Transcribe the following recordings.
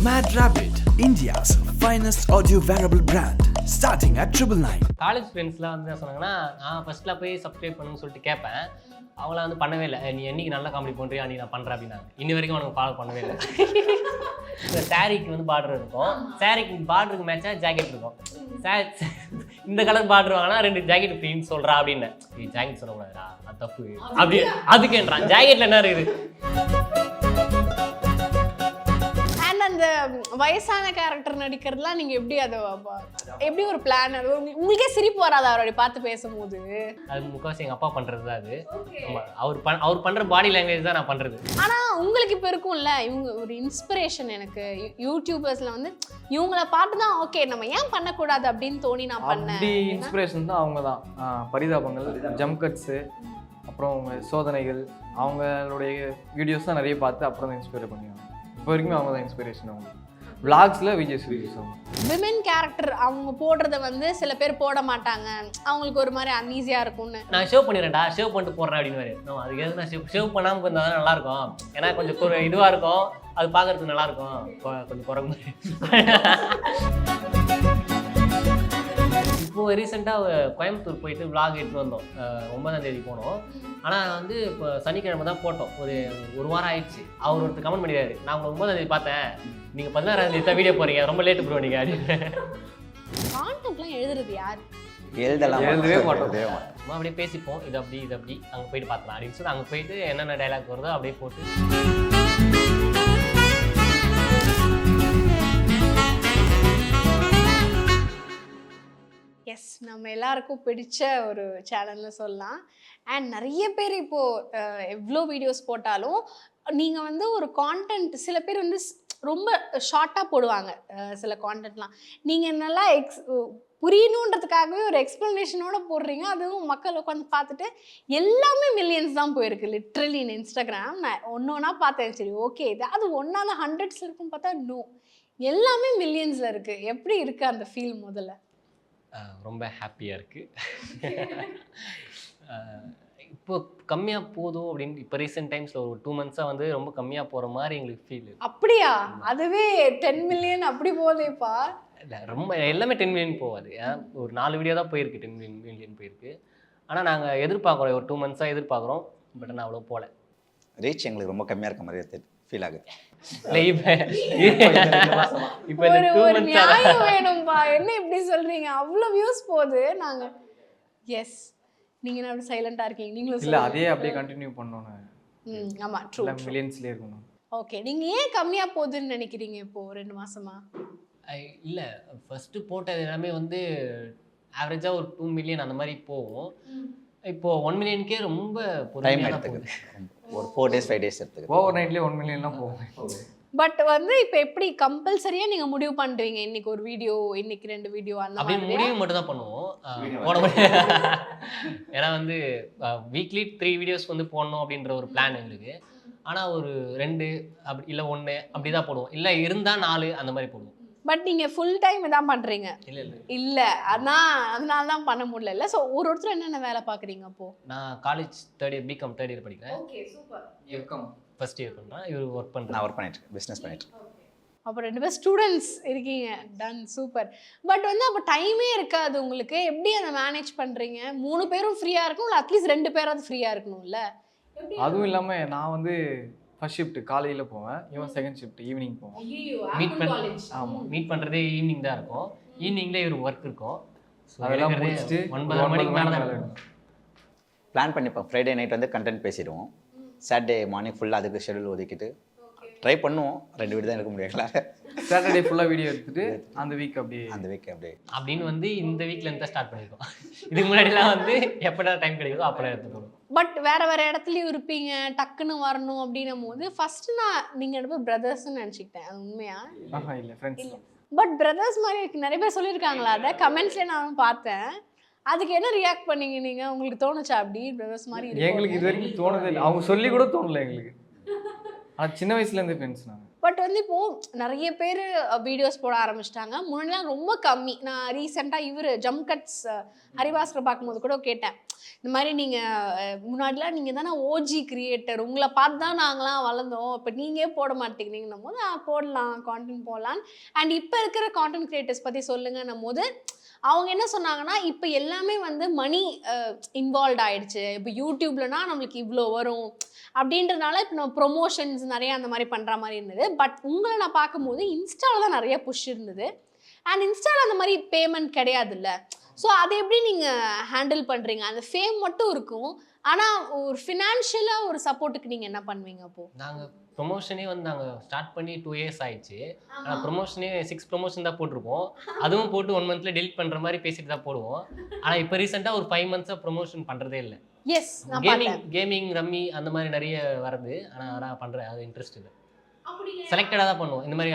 Mad Rabbit, India's finest audio wearable brand, starting at 999. College ஃப்ரெண்ட்ஸ்லாம் வந்து என்ன சொன்னாங்கன்னா, நான் ஃபர்ஸ்ட்ல போய் சப்ஸ்கிரைப் பண்ணுன்னு சொல்லிட்டு கேட்பேன். அவங்களாம் வந்து பண்ணவே இல்லை. நீ என்னைக்கு நல்லா காமெடி பண்ணுறியா நீ நான் பண்ணுறேன் அப்படின்னாங்க. இன்னி வரைக்கும் அவனுக்கு ஃபாலோ பண்ணவே இல்லை. இந்த சாரீக்கு வந்து பார்டர் இருக்கும். சாரீக்கு பார்டருக்கு மேட்சாக ஜாக்கெட் இருக்கும். இந்த கலர் பார்டர் வாங்கினா 2 ஜாக்கெட் ஃப்ரீன்னு சொல்கிறா அப்படின்னு. ஜாக்கெட் சொல்லக்கூடாதுடா, அது தப்பு அப்படி அதுக்குன்றான். ஜாக்கெட்டில் என்ன இருக்குது? அந்த வயசான கேரக்டர் நடிக்கிறதுலாம் நீங்க எப்படி அதை எப்படி ஒரு பிளான்? உங்களுக்கே சிரிப்பு வராது அவரை பார்த்து பேசும்போது? அது முக்கால்வாசி எங்க அப்பா பண்றது தான். அது அவர் பண்ற பாடி லாங்குவேஜ் தான் நான் பண்றது. ஆனா உங்களுக்கு இப்ப இருக்கும்ல, இவங்க ஒரு இன்ஸ்பிரேஷன் எனக்கு யூடியூபர்ஸ்ல வந்து இவங்கள பார்த்து தான் ஓகே நம்ம ஏன் பண்ணக்கூடாது அப்படின்னு தோணி நான் பண்ணேன். அப்படி இன்ஸ்பிரேஷன் தான் அவங்க தான். பரிதாபங்கள், ஜம்ப் கட்ஸு, அப்புறம் அவங்க சோதனைகள், அவங்களுடைய வீடியோஸ் தான் நிறைய பார்த்து அப்புறம் தான் இன்ஸ்பயர் பண்ணுவாங்க. இப்போ வரைக்கும் அவங்க தான் இன்ஸ்பிரேஷன். அவங்க விளாக்ஸில் விஜய் சீரிஸ் அவங்க விமன் கேரக்டர் அவங்க போடுறத வந்து சில பேர் போட மாட்டாங்க, அவங்களுக்கு ஒரு மாதிரி அன்ஈஸியாக இருக்கும்னு. நான் ஷேவ் பண்ணிடுறேன்டா, ஷேவ் பண்ணிட்டு போடுறேன் அப்படின்னு. அதுக்கு எதுக்கு நான் ஷேவ் பண்ணாமல் கொஞ்சம் தான் நல்லா இருக்கும். ஏன்னா கொஞ்சம் இதுவாக இருக்கும், அது பார்க்கறதுக்கு நல்லா இருக்கும். கொஞ்சம் குறைங்க. இப்போது ரீசெண்டாக கோயம்புத்தூர் போயிட்டு விளாக் எடுத்து வந்தோம். 9ஆம் தேதி போனோம். ஆனால் வந்து இப்போ சனிக்கிழமை தான் போட்டோம். ஒரு வாரம் ஆயிடுச்சு. அவர் ஒருத்தர் கமெண்ட் பண்ணிடுறாரு, நான் உங்களை 9ஆம் தேதி பார்த்தேன், நீங்கள் 16ஆம் தேதி தான் வீடியோ போகிறீங்க, ரொம்ப லேட்டு ப்ரோ நீங்கள் அப்படின்னு. கான்டென்ட்லாம் எழுதுறது யார்? எழுதவே மாட்டோம். சும்மா அப்படியே பேசிப்போம், இது அப்படி அங்கே போயிட்டு பார்க்கலாம் அப்படின்னு சொல்லி அங்கே போயிட்டு என்னென்ன டைலாக் வருதோ அப்படியே போட்டு எஸ், நம்ம எல்லாருக்கும் பிடிச்ச ஒரு சேனல்னு சொல்லலாம். அண்ட் நிறைய பேர் இப்போது எவ்வளோ வீடியோஸ் போட்டாலும் நீங்கள் வந்து ஒரு கான்டென்ட், சில பேர் வந்து ரொம்ப ஷார்ட்டாக போடுவாங்க சில கான்டென்ட்லாம். நீங்கள் நல்லா புரியணுன்றதுக்காகவே ஒரு எக்ஸ்ப்ளனேஷனோட போடுறீங்க. அதுவும் மக்கள் உட்காந்து பார்த்துட்டு எல்லாமே மில்லியன்ஸ் தான் போயிருக்கு லிட்ரலி இன் இன்ஸ்டாகிராம். நான் ஒன்றா பார்த்தேன், சரி ஓகே இது அது ஒன்றா 100s இருக்குன்னு பார்த்தா நோ, எல்லாமே மில்லியன்ஸில் இருக்குது. எப்படி இருக்குது அந்த ஃபீல்? முதல்ல ரொம்ப ஹாப்பியாக இருக்குது. இப்போ கம்மியாக போதும் அப்படின்னு இப்போ ரீசெண்ட் டைம்ஸில் ஒரு 2 months வந்து ரொம்ப கம்மியாக போகிற மாதிரி எங்களுக்கு ஃபீல். அப்படியா? அதுவே 10 million அப்படி போதேப்பா? இல்லை, ரொம்ப எல்லாமே 10 million போகாது. ஒரு 4 வீடியோ தான் போயிருக்கு, 10 million போயிருக்கு. ஆனால் நாங்கள் எதிர்பார்க்குறோம், ஒரு 2 months எதிர்பார்க்குறோம். பட் நான் அவ்வளோ போகல. ரீச் எங்களுக்கு ரொம்ப கம்மியாக இருக்க மாதிரி ஃபீல் ஆகுது. இப்போ ஒரு நியாயம் வேணும்பா, என்ன இப்படி சொல்றீங்க? அவ்வளோ வியூஸ் போகுது. நாங்க எஸ், நீங்க என்ன அப்படி சைலண்டா இருக்கீங்க? நீங்களும் இல்லை, அதே அப்படியே கண்டினியூ பண்ணோன்னு. ஆமா, ட்ரூ, மில்லியன்ஸ்லேயே இருக்கணும். ஓகே, நீங்க ஏன் கம்மியா போகுதுன்னு நினைக்கிறீங்க இப்போ 2 மாசமா? இல்லை, ஃபஸ்ட்டு போட்டது எல்லாமே வந்து ஆவரேஜாக ஒரு 2 million அந்த மாதிரி போகும். இப்போ 1 millionக்கே ரொம்ப பொறுமையாக போகுது. ஒரு 4 days 5 days எடுத்துக்கு ஓவர் நைட்லேயே 1 millionலாம் போகும். பட் வந்து இப்போ எப்படி கம்பல்சரியா நீங்க முடிவு பண்றீங்க, இன்னைக்கு ஒரு வீடியோ, இன்னைக்கு 2 வீடியோ அந்த அப்படி மாதிரி? முடிவு மட்டும் தான் பண்ணுவோம், போட முடியாது. ஏன்னா வந்து வீக்லி 3 வீடியோஸ் வந்து போடணும் அப்படின்ற ஒரு பிளான் எங்களுக்கு. ஆனால் ஒரு 2 அப்படி இல்லை 1 அப்படி தான் போடுவோம். இல்லை இருந்தால் 4 அந்த மாதிரி போடுவோம். பட் நீங்க ஃபுல் டைம் இதான் பண்றீங்க? இல்ல அதனால தான் பண்ண முடியல. இல்ல, ஸோ ஒருத்தர் என்னென்ன வேலை பார்க்குறீங்க அப்போ? நான் college 3rd year BCom 3rd year படிக்கிறேன். Okay, super. BCom first year பண்ணுறேன், இவர் ஒர்க் பண்ணுறேன். நான் ஒர்க் பண்ணிட்டு பிஸ்னஸ் பண்ணிட்டு. அப்போ 2 பேர் ஸ்டூடெண்ட்ஸ் இருக்கீங்க. Ton, super. பட் வந்து அப்போ டைமே இருக்காது உங்களுக்கு, எப்படி அதை மேனேஜ் பண்ணுறீங்க? 3 பேரும் ஃப்ரீயாக இருக்கணும், இல்லை அட்லீஸ்ட் 2 பேராவது ஃப்ரீயாக இருக்கணும்ல? அதுவும் இல்லாமல் நான் வந்து ஃபர்ஸ்ட் ஷிஃப்ட் காலையில் போவேன், இவன் செகண்ட் ஷிஃப்ட் ஈவினிங் போவேன். மீட் பண்ணுறதே ஈவினிங் தான் இருக்கும். ஈவினிங்கில் இவர் ஒர்க் இருக்கும். அதெல்லாம் முடிச்சுட்டு 9 மணிக்கு மேலே தான் பிளான் பண்ணிப்போம். ஃப்ரைடே நைட் வந்து கண்டென்ட் பேசிடுவோம். சாட்டர்டே மார்னிங் ஃபுல்லாக அதுக்கு ஷெடியூல் ஒதுக்கிட்டு ட்ரை பண்ணுவோம். 2 வீடு தான் எடுக்க முடியல. சாட்டர்டே ஃபுல்லாக வீடியோ எடுத்துட்டு அந்த வீக் அப்படியே அப்படின்னு வந்து இந்த வீக்ல இருந்து ஸ்டார்ட் பண்ணிருக்கோம். இதுக்கு முன்னாடிலாம் வந்து எப்படா டைம் கிடைக்குதோ அப்படா எடுத்துக்கணும். பட் வேற இடத்துலயும் இருப்பீங்க, டக்குன்னு வரணும் அப்படின்னும் போது ஃபர்ஸ்ட் நான் நீங்க 2 பேர் பிரதர்ஸ்ன்னு நினச்சிக்கிட்டேன். அது உண்மையா? இல்லை, ஃப்ரெண்ட்ஸ். பட் பிரதர்ஸ் மாதிரி நிறைய பேர் சொல்லியிருக்காங்களா? அதை கமெண்ட்ஸ்லேயே நானும் பார்த்தேன். அதுக்கு என்ன ரியாக்ட் பண்ணீங்க நீங்க? உங்களுக்கு தோணுச்சா அப்படி பிரதர்ஸ் மாதிரி? எங்களுக்கு இது வரைக்கும் தோணுது இல்லை, அவங்க சொல்லி கூட தோணல எங்களுக்கு. அது சின்ன வயசுலேருந்து ஃப்ரெண்ட்ஸ் நாங்கள். பட் வந்து இப்போது நிறைய பேர் வீடியோஸ் போட ஆரம்பிச்சிட்டாங்க. முன்னாடிலாம் ரொம்ப கம்மி. நான் ரீசெண்டாக இவர் ஜம்கட்ஸ் ஹரிபாஸ்கர் பார்க்கும்போது கூட கேட்டேன், இந்த மாதிரி நீங்கள் முன்னாடிலாம் நீங்கள் தானே ஓஜி கிரியேட்டர், உங்களை பார்த்து தான் நாங்களாம் வளர்ந்தோம், இப்போ நீங்கள் போட மாட்டேங்கிறீங்கன்னும் போது போடலாம், கான்டென்ட் போடலாம். அண்ட் இப்போ இருக்கிற கான்டென்ட் கிரியேட்டர்ஸ் பற்றி சொல்லுங்கன்னும் போது அவங்க என்ன சொன்னாங்கன்னா, இப்போ எல்லாமே வந்து மணி இன்வால்வ் ஆயிடுச்சு. இப்போ யூடியூப்லனா நம்மளுக்கு இவ்வளோ வரும் அப்படின்றதுனால இப்போ நம்ம ப்ரொமோஷன்ஸ் நிறையா அந்த மாதிரி பண்ணுற மாதிரி இருந்தது. பட் உங்களை நான் பார்க்கும்போது இன்ஸ்டாவில் தான் நிறைய புஷ் இருந்தது. அண்ட் இன்ஸ்டாவில் அந்த மாதிரி பேமெண்ட் கிடையாதுல்ல. ஸோ அதை எப்படி நீங்கள் ஹேண்டில் பண்ணுறீங்க? அந்த ஃபேம் மட்டும் இருக்கும், ஆனால் ஒரு ஃபினான்ஷியலாக ஒரு சப்போர்ட்டுக்கு நீங்கள் என்ன பண்ணுவீங்க அப்போது? நாங்கள் ப்ரொமோஷனே வந்து நாங்கள் ஸ்டார்ட் பண்ணி 2 years ஆயிடுச்சு. ஆனால் ப்ரொமோஷனே 6 ப்ரொமோஷன் தான் போட்டிருப்போம். அதுவும் போட்டு 1 monthல டெலிட் பண்ணுற மாதிரி பேசிட்டு தான் போடுவோம். ஆனால் இப்போ ரீசெண்டாக ஒரு 5 months ப்ரொமோஷன் பண்ணுறதே இல்லை. எஸ், நான் பார்த்தேன். கேமிங் ரம்மி அந்த மாதிரி நிறைய வருது. ஆனால் நான் பண்ணுறேன், அது இன்ட்ரெஸ்ட் இல்லை. செலக்டடாக தான் பண்ணுவோம். இந்த மாதிரி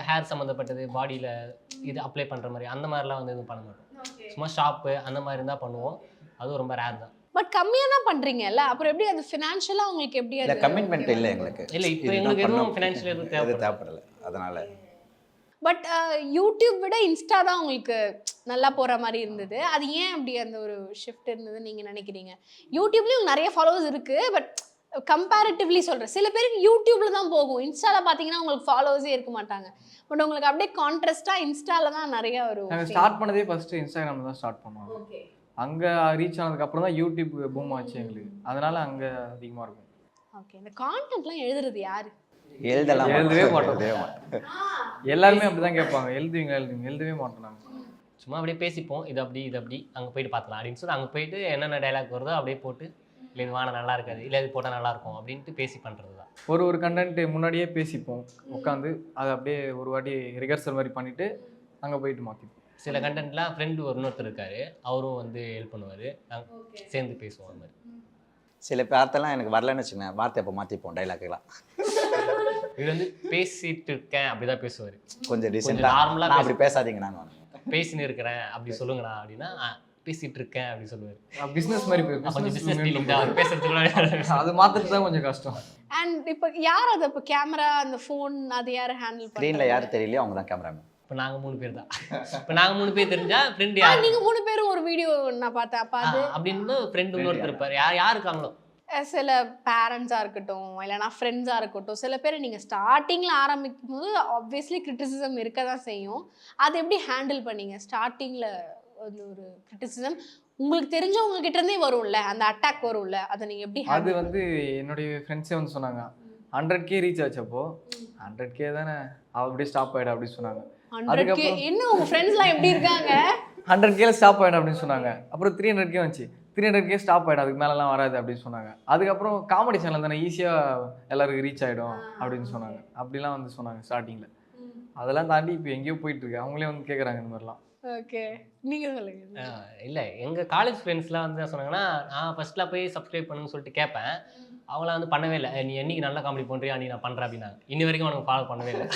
ஹேர் சம்மந்தப்பட்டது, பாடியில் இது அப்ளை பண்ணுற மாதிரி அந்த மாதிரிலாம் வந்து எதுவும் பண்ண மாட்டோம். சும்மா ஷாப்பு அந்த மாதிரி இருந்தால் பண்ணுவோம். அதுவும் ரொம்ப ரேர் தான். பட் கம்மியாக தான் பண்ணுறீங்கல்ல, அப்புறம் எப்படி அது ஃபினான்ஷியலாக உங்களுக்கு எப்படி? இல்லை, அது கமிட்மெண்ட் இல்லை எங்களுக்கு. இல்லை, இப்போ எங்களுக்கு எதுவும் ஃபினான்ஷியல் எதுவும் தேவைப்படலை, அதனால். பட் யூடியூப் விட இன்ஸ்டா தான் உங்களுக்கு நல்லா போகிற மாதிரி இருந்தது. அது ஏன் அப்படி அந்த ஒரு ஷிஃப்ட் இருந்ததுன்னு நீங்கள் நினைக்கிறீங்க? யூடியூப்லேயும் நிறைய ஃபாலோவர்ஸ் இருக்குது, பட் கம்பேரிட்டிவ்லி சொல்கிறேன், சில பேருக்கு யூடியூப்பில் தான் போகும். இன்ஸ்டாவில் பார்த்தீங்கன்னா உங்களுக்கு ஃபாலோவர்ஸே இருக்க மாட்டாங்க. பட் உங்களுக்கு அப்படியே கான்ட்ராஸ்டாக இன்ஸ்டாவில் தான் நிறைய ஒரு நாங்கள் ஸ்டார்ட் பண்ணதே ஃபஸ்ட்டு இன்ஸ்டாகிராமில் தான் ஸ்டார்ட் பண்ணுவோம். அங்கே ரீச் ஆனதுக்கப்புறம் தான் யூடியூப் பூம் ஆச்சு எங்களுக்கு. அதனால் அங்கே அதிகமாக இருக்கும். ஓகே, இந்த கான்டென்ட்லாம் எழுதுறது யாரு? எழுதவே மாட்டோம். எல்லாருமே அப்படி தான் கேட்பாங்க, எழுதவே மாட்டோம் நாங்கள். சும்மா அப்படியே பேசிப்போம், இது அப்படி அங்கே போயிட்டு பார்த்துக்கலாம் அப்படின்னு சொல்லி அங்கே போயிட்டு என்னென்ன டைலாக் வருதோ அப்படியே போட்டு, இல்லை இது வாங்க நல்லா இருக்காது, இல்லை இது போட்டால் நல்லாயிருக்கும் அப்படின்ட்டு பேசி பண்ணுறது தான். ஒரு கண்டென்ட் முன்னாடியே பேசிப்போம் உட்காந்து, அதை அப்படியே ஒரு வாட்டி ரிஹர்சல் மாதிரி பண்ணிவிட்டு அங்கே போயிட்டு மாற்றிப்போம். சில கண்டென்ட்லாம் ஃப்ரெண்டு இன்னொருத்தர் இருக்கார், அவரும் வந்து ஹெல்ப் பண்ணுவார், நாங்கள் சேர்ந்து பேசுவோம். அந்த மாதிரி சில வார்த்தைலாம் எனக்கு வரலன்னு வச்சுக்கோங்க, வார்த்தை அப்போ மாற்றிப்போம் டைலாக்லாம். இது வந்து பேசிட்டு இருக்கேன் அப்படி தான் பேசுவார். கொஞ்சம் ரீசெண்டாக நார்மலாக அப்படி பேசாதீங்க, நான் பேசின்னு இருக்கிறேன் அப்படி சொல்லுங்கண்ணா அப்படின்னா பேசிட்டு இருக்கேன் அப்படி சொல்லுவார். பிஸ்னஸ் மாதிரி கொஞ்சம் பிஸ்னஸ் டீலிங் தான் அவர் பேசுறதுக்குள்ள அது மாற்றுறது தான் கொஞ்சம் கஷ்டம். அண்ட் இப்போ யார் அது? இப்போ கேமரா, அந்த ஃபோன், அது யார் ஹேண்டில் பண்ணுறது? ஸ்க்ரீனில் யார் தெரியலையோ அவங்க தான் கேமராமேன். இப்போ நாங்கள் 3 பேர் தான். இப்போ நாங்கள் 3 பேர் தெரிஞ்சா ஃப்ரெண்டு யார்? நீங்கள் 3 பேரும் ஒரு வீடியோ நான் பார்த்தேன். அப்போ அது அப்படின்னு ஃப்ரெண்டு இன்னொருத்தர் இருப்பார். யார் இருக்காங்களோ, சில பேரண்ட்ஸாக இருக்கட்டும், இல்லைனா ஃப்ரெண்ட்ஸாக இருக்கட்டும், சில பேர் நீங்கள் ஸ்டார்டிங்கில் ஆரம்பிக்கும் போது ஆப்வியஸ்லி கிரிட்டிசிசம் இருக்க தான் செய்யும். அதை எப்படி ஹேண்டில் பண்ணீங்க? ஸ்டார்டிங்கில் வந்து ஒரு கிரிட்டிசிசம் உங்களுக்கு தெரிஞ்சவங்க கிட்ட இருந்தே வரும்ல, அந்த அட்டாக் வரும்ல, அதை நீங்கள் எப்படி? அது வந்து என்னுடைய ஃப்ரெண்ட்ஸே வந்து சொன்னாங்க, 100K ரீச் ஆச்சப்போ 100K தானே அப்படியே ஸ்டாப் ஆகிடும் அப்படின்னு சொன்னாங்க. 100K என்ன உங்கள் ஃப்ரெண்ட்ஸ்லாம் எப்படி இருக்காங்க? 100K ஸ்டாப் ஆகிடும் அப்படின்னு சொன்னாங்க. அப்புறம் 300K வந்துச்சு, 300K ஸ்டாப் ஆகிடும், அதுக்கு மேலெலாம் வராது அப்படின்னு சொன்னாங்க. அதுக்கப்புறம் காமெடி சேனல் தானே ஈஸியாக எல்லாருக்கும் ரீச் ஆகிடும் அப்படின்னு சொன்னாங்க. அப்படிலாம் வந்து சொன்னாங்க ஸ்டார்டிங்கில். அதெல்லாம் தாண்டி இப்போ எங்கேயோ போயிட்டுருக்கு. அவங்களே வந்து கேட்குறாங்க இந்த மாதிரிலாம். ஓகே, நீங்கள் சொல்லுங்க. இல்லை, எங்கள் காலேஜ் ஃப்ரெண்ட்ஸ்லாம் வந்து என்ன சொன்னாங்கன்னா, நான் ஃபஸ்ட்டில் போய் சப்ஸ்கிரைப் பண்ணுன்னு சொல்லிட்டு கேட்பேன். அவங்களாம் வந்து பண்ணவே இல்லை. நீ என்னைக்கு நல்லா காமெடி பண்ணுறியா, நீ நான் பண்ணுறேன் அப்படின்னாங்க. இன்னி வரைக்கும் அவனுக்கு ஃபாலோ பண்ணவே இல்லை.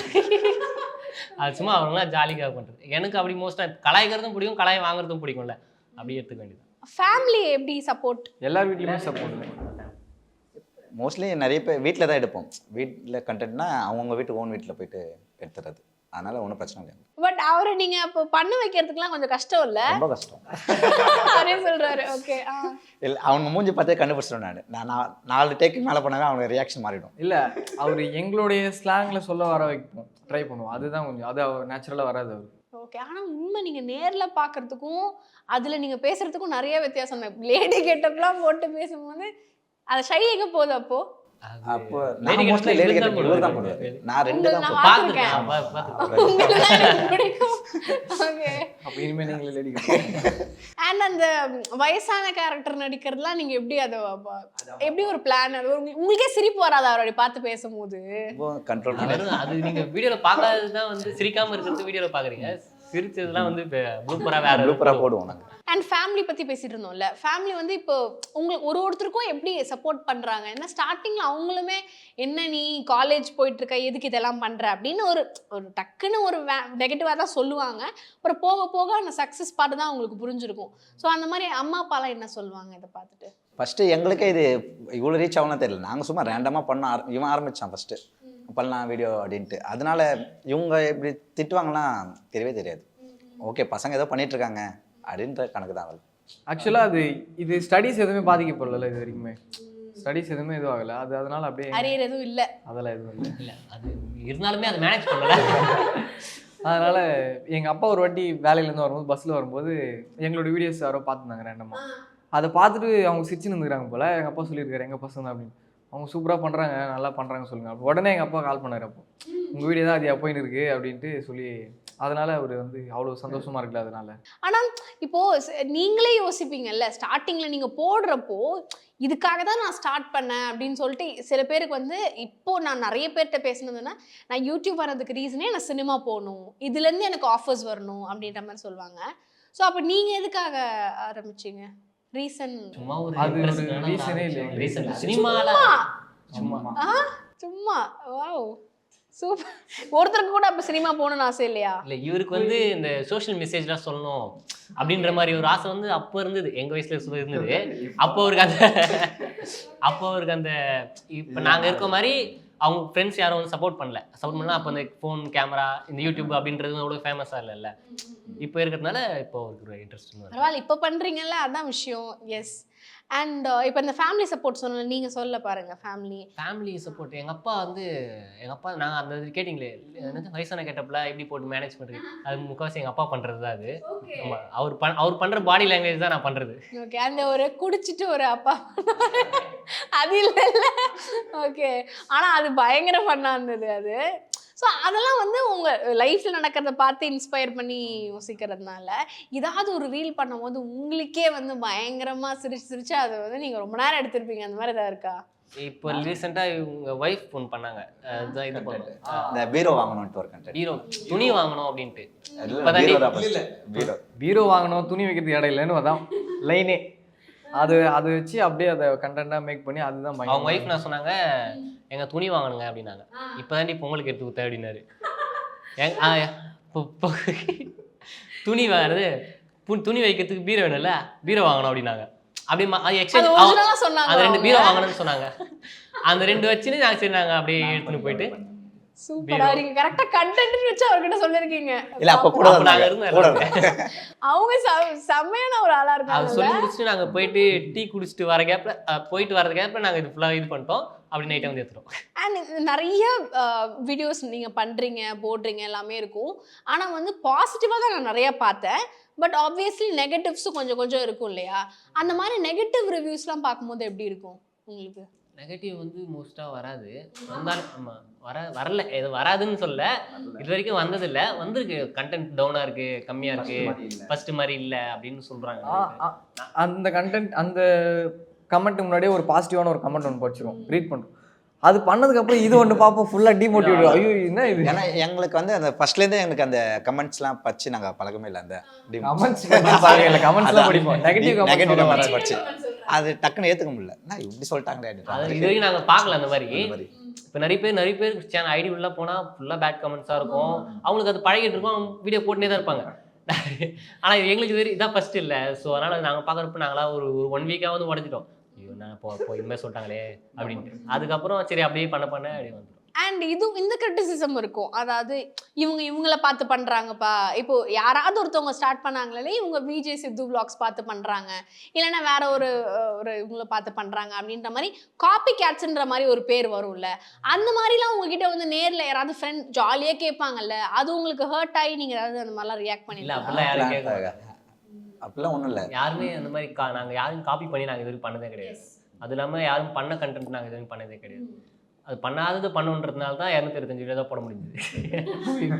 அது சும்மா அவங்களாம் ஜாலிக்காக பண்ணுறது. எனக்கு அப்படி மோஸ்ட்டாக கலாய்க்கிறதும் பிடிக்கும், கலாய் வாங்குறதும் பிடிக்கும்ல, அப்படி எடுத்துக்க வேண்டியது. ஃபேமிலி எப்படி சப்போர்ட்? எல்லார் வீட்லேயுமே சப்போர்ட். மோஸ்ட்லி நிறைய பேர் வீட்டில் தான் எடுப்போம். வீட்டில் கண்டென்ட்னா அவங்கவுங்க வீட்டு ஓன் வீட்டில் போயிட்டு எடுத்துறது, அதனால ஒன்றும் பிரச்சனை இல்லை. பட் அவரை நீங்கள் அப்போ பண்ண வைக்கிறதுக்குலாம் கொஞ்சம் கஷ்டம் இல்லை? ரொம்ப கஷ்டம். அதே சொல்கிறாரு. ஓகே, இல்லை, அவங்க மூஞ்சி பார்த்தே கண்டுபிடிச்சிடும். நான் 4 டேக்கு மேலே பண்ணாவே அவங்க ரியாக்ஷன் மாறிடும். இல்லை, அவர் எங்களுடைய ஸ்லாங்கில் சொல்ல வர வைப்போம், ட்ரை பண்ணுவோம். அதுதான் கொஞ்சம், அது அவர் நேச்சுரலாக வராது அவர். ஓகே, ஆனால் உண்மை நீங்கள் நேரில் பார்க்குறதுக்கும் அதில் நீங்கள் பேசுகிறதுக்கும் நிறைய வித்தியாசம் தான். லேடி கெட்டப்லாம் போட்டு பேசும்போது அதை ஷை எங்கே போகுது அப்போது? அப்போ நான் மோஸ்ட்லி லேடி கெட்டப் இவர் தான் பண்ணுவாரு. நான் 2 தான் பிடிக்கும். ஓகே, அப்போ இனிமேல் நீங்களே லேடி கெட்டப். அண்ட் அந்த வயசான கேரக்டர் நடிக்கிறதுலாம் நீங்கள் எப்படி அதை எப்படி ஒரு பிளான்? அது உங்களுக்கே சிரிப்பு வராது அவரை பார்த்து பேசும்போது? கண்ட்ரோல் பண்ணி அது நீங்கள் வீடியோவில் பார்க்காதது தான் வந்து சிரிக்காமல் இருக்கிறது வீடியோவில் பார்க்குறீங்க. சிரிச்சதுலாம் வந்து ப்ளூப்பராக போடுவோம் நாங்கள். அண்ட் ஃபேமிலி பற்றி பேசிட்டு இருந்தோம்ல, ஃபேமிலி வந்து இப்போ உங்களுக்கு ஒருத்தருக்கும் எப்படி சப்போர்ட் பண்ணுறாங்க? ஏன்னா ஸ்டார்டிங்கில் அவங்களுமே என்ன நீ காலேஜ் போயிட்டுருக்க, எதுக்கு இதெல்லாம் பண்ணுற அப்படின்னு ஒரு டக்குன்னு ஒரு நெகட்டிவாக தான் சொல்லுவாங்க. அப்புறம் போக போக அந்த சக்ஸஸ் பார்த்து தான் அவங்களுக்கு புரிஞ்சிருக்கும். ஸோ அந்த மாதிரி அம்மா அப்பாலாம் என்ன சொல்லுவாங்க இதை பார்த்துட்டு? ஃபஸ்ட்டு எங்களுக்கே இது இவ்வளோ ரீச் ஆகலாம் தெரியல. நாங்கள் சும்மா ரேண்டமாக இவன் ஆரம்பித்தான் ஃபஸ்ட்டு. பண்ணலாம் வீடியோ அப்படின்ட்டு. அதனால இவங்க இப்படி திட்டுவாங்கன்னா தெரியவே தெரியாது. ஓகே பசங்க ஏதோ பண்ணிட்டு இருக்காங்க அப்படின்ற கணக்கு தான் ஆகுது. ஆக்சுவலாக இது ஸ்டடீஸ் எதுவுமே பாதிக்கப்படல இது வரைக்குமே. ஸ்டடீஸ் எதுவுமே இதுவும் ஆகலை. அதனால அப்படியே அரியர் எதுவும் இல்லை. அதெல்லாம் எதுவும் இல்லை. இல்லை அது இருந்தாலுமே அதை மேனேஜ் பண்ணல. அதனால் எங்கள் அப்பா ஒரு வாட்டி வேலையிலேருந்து வரும்போது பஸ்ஸில் வரும்போது எங்களோட வீடியோஸ் யாரோ பார்த்துருந்தாங்க ரேண்டமாக. அதை பார்த்துட்டு அவங்க சிரிச்சுன்னு இருந்துக்கிறாங்க போல். எங்கள் அப்பா சொல்லியிருக்காரு எங்கள் பசங்க தான் அப்படின்னு. அவங்க சூப்பராக பண்ணுறாங்க, நல்லா பண்ணுறாங்க சொல்லுங்கள் அப்போ. உடனே எங்கள் அப்பா கால் பண்ணார். அப்போ உங்கள் வீடியோ தான் அது எப்போன்னு இருக்குது அப்படின்ட்டு சொல்லி, அதனால் அவர் அவ்வளோ சந்தோஷமாக இருக்குல்ல அதனால். ஆனால் இப்போது நீங்களே யோசிப்பீங்கல்ல, ஸ்டார்டிங்கில் நீங்கள் போடுறப்போ இதுக்காக தான் நான் ஸ்டார்ட் பண்ணேன் அப்படின்னு சொல்லிட்டு சில பேருக்கு இப்போது நான் நிறைய பேர்கிட்ட பேசினதுன்னா, நான் யூடியூப் வரதுக்கு ரீசனே நான் சினிமா போகணும், இதுலேருந்து எனக்கு ஆஃபர்ஸ் வரணும் அப்படின்ற மாதிரி சொல்லுவாங்க. ஸோ அப்போ நீங்கள் எதுக்காக ஆரம்பிச்சிங்க? ரீசன் சும்மா ஒரு அது ஒரு ரீசனே இல்லை. ரீசன் சினிமால சும்மா சும்மா வாவ் சூப்பர். ஒருத்தருக்கு கூட அப்போ சினிமா போகணும்னு ஆசை இல்லையா? இல்லை இவருக்கு இந்த சோஷியல் மெசேஜ்லாம் சொல்லணும் அப்படின்ற மாதிரி ஒரு ஆசை அப்போ இருந்தது. எங்கள் வயசில் இருந்தது. அப்போ அவருக்கு அந்த இப்போ நாங்கள் இருக்க மாதிரி அவங்க ஃப்ரெண்ட்ஸ் யாரும் சப்போர்ட் பண்ணலாம். அப்போ இந்த ஃபோன் கேமரா இந்த யூடியூப் அப்படின்றது அவ்வளோ ஃபேமஸாக இல்லைல்ல. இப்போ இருக்கிறதுனால இப்போ அவருக்கு ஒரு இன்ட்ரெஸ்ட். பரவாயில்ல, இப்போ பண்ணுறீங்கல்ல, அதான் விஷயம். எஸ். அண்ட் இப்போ இந்த ஃபேமிலி சப்போர்ட் சொன்ன நீங்கள் சொல்ல பாருங்கள். ஃபேமிலி சப்போர்ட் எங்கள் அப்பா நாங்கள் அந்த இது கேட்டிங்களே வயசான கேட்டப்பில் எப்படி போட்டு மேனேஜ் பண்ணுறது, அது முக்கால்வாசி எங்கள் அப்பா பண்ணுறது தான். அது ஆமாம், அவர் பண்ணுற பாடி லாங்குவேஜ் தான் நான் பண்ணுறது. ஓகே, அந்த ஒரு குடிச்சிட்டு ஒரு அப்பா அது இல்லை. ஓகே, ஆனால் அது பயங்கர ஃபன்னாக இருந்தது அது. ஸோ அதெல்லாம் உங்கள் லைஃப்பில் நடக்கிறத பார்த்து இன்ஸ்பயர் பண்ணி யோசிக்கிறதுனால ஏதாவது ஒரு ரீல் பண்ணும்போது உங்களுக்கே பயங்கரமாக சிரிச்சு அது நீங்கள் ரொம்ப நேரம் எடுத்திருப்பீங்க. அந்த மாதிரி ஏதாவது இருக்கா? இப்போ ரீசெண்டாக இவங்க ஒய்ஃப் ஃபோன் பண்ணாங்க. அதுதான் இது பண்ணணும், இந்த பீரோ வாங்கணும்ட்டு ஒரு கண்டென்ட். பீரோ துணி வாங்கணும் அப்படின்ட்டு. பீரோ வாங்கணும், துணி வைக்கிறதுக்கு இடம் இல்லைன்னு அதான் லைனே. அது வச்சு அப்படியே அதை கண்டென்ட்டாக மேக் பண்ணி அதுதான் அவங்க ஒய்ஃப் நான் சொன்னாங்க, எங்கள் துணி வாங்கணுங்க அப்படின்னாங்க. இப்போ தாண்டி பொங்கலுக்கு எடுத்து கொடுத்த அப்படின்னாரு. துணி வாங்குறது துணி வைக்கிறதுக்கு பீரோ வேணும்ல, பீரோ வாங்கணும் அப்படின்னாங்க. அப்படி அது 2 பீரோ வாங்கணும்னு சொன்னாங்க. அந்த 2 வச்சுன்னு நாங்கள் சரி நாங்கள் அப்படியே எடுத்துன்னு போயிட்டு சூப்பரா நீங்க கரெக்ட்டா கண்டென்ட் வச்சு அவர்கிட்ட சொல்லிருக்கீங்க. இல்ல அப்ப கூட நாங்க இருந்தோம். அவங்க செமையான ஒரு ஆளா இருக்காங்க. அது சொல்லி முடிச்சுட்டு நாங்க போயிட்டு டீ குடிச்சிட்டு வர கேப்ல நாங்க இது ஃபுல்லா இது பண்ணிட்டோம். அப்படி நைட்டை எடுத்துட்டோம். அண்ட் நிறைய வீடியோஸ் நீங்க பண்றீங்க, போடுறீங்க, எல்லாமே இருக்கும். ஆனா பாசிட்டிவா தான் நான் நிறைய பார்த்தேன். பட் ஆப்வியஸ்லி நெகட்டிவ்ஸும் கொஞ்சம் இருக்கும் இல்லையா? அந்த மாதிரி நெகட்டிவ் ரிவ்யூஸ்லாம் பார்க்கும்போது எப்படி இருக்கும் உங்களுக்கு? நெகட்டிவ் மோஸ்ட்டாக வராது. வந்தாலும் ஆமாம் வரல, எது வராதுன்னு சொல்ல, இது வரைக்கும் வந்ததில்லை. வந்திருக்கு, கண்டென்ட் டவுனாக இருக்குது, கம்மியாக இருக்குது, ஃபஸ்ட்டு மாதிரி இல்லை அப்படின்னு சொல்கிறாங்க. அந்த கண்டென்ட் அந்த கமெண்ட் முன்னாடியே ஒரு பாசிட்டிவான ஒரு கமெண்ட் ஒன்று படிச்சிருவோம், ரீட் பண்ணுறோம். அது பண்ணதுக்கப்புறம் இது ஒன்று பார்ப்போம், ஃபுல்லாக டிமோட்டிவேட். ஐயோ என்ன இது? ஏன்னா எங்களுக்கு அந்த ஃபர்ஸ்ட்லேருந்தே எனக்கு அந்த கமெண்ட்ஸ்லாம் படிச்சு நாங்கள் பழக்கமே இல்லை. அந்த கமெண்ட்ஸ்லாம் படிப்போம், நெகட்டிவ் கமெண்ட்ஸ் படிச்சு அது டக்குன்னு ஏற்றுக்க முடியல. நான் இப்படி சொல்லிட்டாங்களே. அது இது வரைக்கும் நாங்கள் பார்க்கல அந்த மாதிரி. இப்போ நிறைய பேர் சேனல் ஐடி உள்ள போனால் ஃபுல்லாக பேட் கமெண்ட்ஸாக இருக்கும். அவங்களுக்கு அது பழகிட்டு இருக்கும், அவங்க வீடியோ போட்டுனே தான் இருப்பாங்க. ஆனால் எங்களுக்கு இது இதான் ஃபர்ஸ்ட் இல்லை. ஸோ அதனால் நாங்கள் பார்க்குறப்ப நாங்களாம் ஒரு 1 வீக்காக உடஞ்சிட்டோம். ஐயோ நான் இப்போ இனிமேல் சொல்லிட்டாங்களே அப்படின்ட்டு. அதுக்கப்புறம் சரி அப்படியே பண்ண அப்படியே வந்துடும். அண்ட் இந்த கிரிட்டிசிசம் இருக்கும். அதாவது இவங்கள பார்த்து பண்றாங்கப்பா. இப்போ யாராவது ஒருத்தவங்க ஸ்டார்ட் பண்ணாங்களே, இவங்க விஜய் சித்து vlogs பார்த்து பண்றாங்க, இல்லைன்னா வேற ஒரு இவங்கள பார்த்து பண்றாங்க அப்படின்ற மாதிரி காப்பி கேட்ஸ்ன்ற மாதிரி ஒரு பேர் வரும்ல. அந்த மாதிரிலாம் உங்ககிட்ட நேர்ல யாராவது ஃப்ரெண்ட் ஜாலியா கேட்பாங்கல்ல, அது உங்களுக்கு ஹர்ட் ஆகி நீங்க ஏதாவது அந்த மாதிரிலாம் ரியாக்ட் பண்ணிருக்கீங்களா? அப்படிலாம் ஒன்றும் இல்லை. யாருமே அந்த மாதிரி நாங்கள் யாரும் காப்பி பண்ணி நாங்கள் இது பண்ணதே கிடையாது. அது இல்லாமல் யாரும் பண்ண கண்டென்ட் நாங்கள் எதுவும் பண்ணதே கிடையாது. அது பண்ணாதது பண்ணுன்றதுனால தான் 225 வீடியோ தான் போட முடிஞ்சது.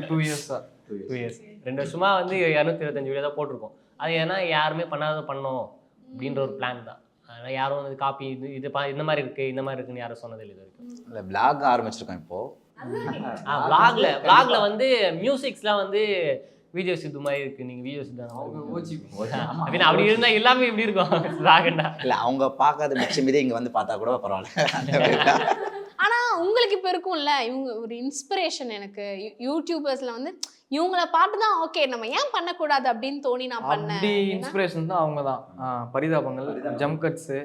2 இயர்ஸ் 2 வருஷமா 225 வீடியோ தான் போட்டிருக்கோம். அது ஏன்னா யாருமே பண்ணாதது பண்ணோம் அப்படின்ற ஒரு பிளான் தான். அதனால் யாரும் காப்பி இது இந்த மாதிரி இருக்குது, இந்த மாதிரி இருக்குன்னு யாரும் சொன்னதில்லை இது வரைக்கும். இல்லை விளாக் ஆரம்பிச்சிருக்கோம் இப்போது. விளாகில் மியூசிக்ஸ்லாம் வீடியோஸ் இது மாதிரி இருக்குது. நீங்கள் வீடியோஸ் தான் அப்படின்னு அப்படி இருந்தால் எல்லாமே இப்படி இருக்கும் ராகண்டா. இல்லை அவங்க பார்க்காத மிச்சம் மீதே இங்கே பார்த்தா கூட பரவாயில்ல. ஆனா உங்களுக்கு இப்போ இருக்கும்ல, இவங்க ஒரு இன்ஸ்பிரேஷன். எனக்கு யூடியூபர்ஸ்ல இவங்கள பார்த்து தான் ஓகே நம்ம ஏன் பண்ணக்கூடாது அப்படின்னு தோணி நான் பண்ணேன். அப்படி இன்ஸ்பிரேஷன் தான் அவங்க தான். பரிதாபங்கள், ஜம்ப் கட்ஸு,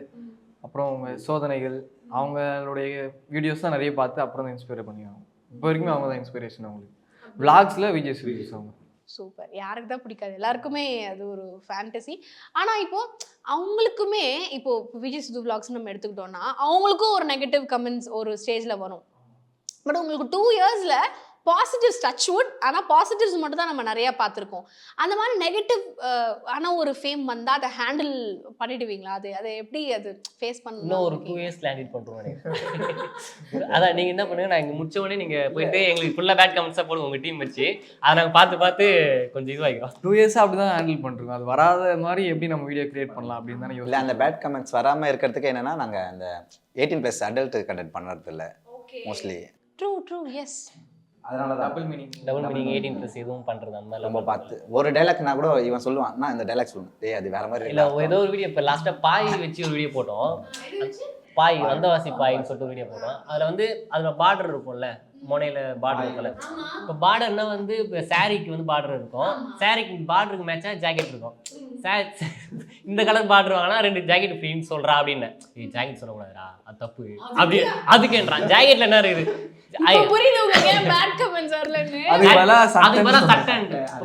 அப்புறம் சோதனைகள், அவங்களுடைய வீடியோஸ் தான் நிறைய பார்த்து அப்புறம் தான் இன்ஸ்பயர் பண்ணியாகும். இப்போ வரைக்குமே அவங்க தான் இன்ஸ்பிரேஷன் அவங்களுக்கு. விளாக்ஸில் விஜய் சூரியஸ் அவங்க. சூப்பர். யாருக்கு தான் பிடிக்காது, எல்லாருக்குமே அது ஒரு ஃபேண்டசி. ஆனால் இப்போ அவங்களுக்குமே இப்போ விஜய் சித்து vlogs நம்ம எடுத்துக்கிட்டோம்னா அவங்களுக்கும் ஒரு நெகட்டிவ் கமெண்ட்ஸ் ஒரு ஸ்டேஜில் வரும். பட் உங்களுக்கு 2 இயர்ஸில் பாசிட்டிவ்ஸ் டச்வுட், ஆனால் பாசிட்டிவ்ஸ் மட்டும் தான் நம்ம நிறையா பார்த்துருக்கோம். அந்த மாதிரி நெகட்டிவ் ஆனால் ஒரு ஃபேம் வந்தால் அதை ஹேண்டில் பண்ணிடுவீங்களா? அதை எப்படி அது ஃபேஸ் பண்ணணும்? இன்னும் ஒரு 2 இயர்ஸ் ஹேண்டில் பண்ணுறோம். அதான் நீங்கள் என்ன பண்ணுங்க, நான் இங்கே முடிச்ச உடனே நீங்கள் போயிட்டு எங்களுக்கு ஃபுல்லாக பேட் கமெண்ட்ஸாக போடுங்க உங்கள் டீம் வச்சு. அதை நாங்கள் பார்த்து கொஞ்சம் இதுவாகிக்கிறோம். 2 இயர்ஸாக அப்படி தான் ஹேண்டில் பண்ணுறோம். அது வராத மாதிரி எப்படி நம்ம வீடியோ கிரியேட் பண்ணலாம் அப்படின்னு தானே இல்லை அந்த பேட் கமெண்ட்ஸ் வராமல் இருக்கிறதுக்கு என்னென்னா நாங்கள் அந்த 18+ அடல்ட் கண்டென்ட் பண்ணுறது இல்லை மோஸ்ட்லி. True yes. அதனால தான் டபுள் மீனிங் 18+ எதுவும் பண்ணுறது அந்த மாதிரி ரொம்ப பார்த்து ஒரு டைலாக்னா கூட இவன் சொல்லுவான், நான் இந்த டைலாக் சொல்லுவேன், டேய் அது வேற மாதிரி இல்லை ஏதோ ஒரு வீடியோ இப்போ லாஸ்ட்டாக பாய் வச்சு ஒரு வீடியோ போட்டோம். பாய் வந்தவாசி பாயின்னு சொல்லிட்டு வீடியோ போட்டோம். அதில் பார்டர் இருக்கும்ல, முனையில் பார்டர் இருக்கும்ல. இப்போ பார்டர்னா வந்து இப்போ சாரீக்கு வந்து பார்டர் இருக்கும், சாரீக்கு பார்டருக்கு மேட்சாக ஜாக்கெட் இருக்கும். இந்த கலர் பார்டர் வாங்கினா 2 ஜாக்கெட் ஃப்ரீன்னு சொல்கிறா அப்படின்னு. ஜாக்கெட் சொல்லக்கூடாதுடா, அது தப்பு அப்படி அதுக்குன்றான். ஜாக்கெட்டில் என்ன இருக்குது?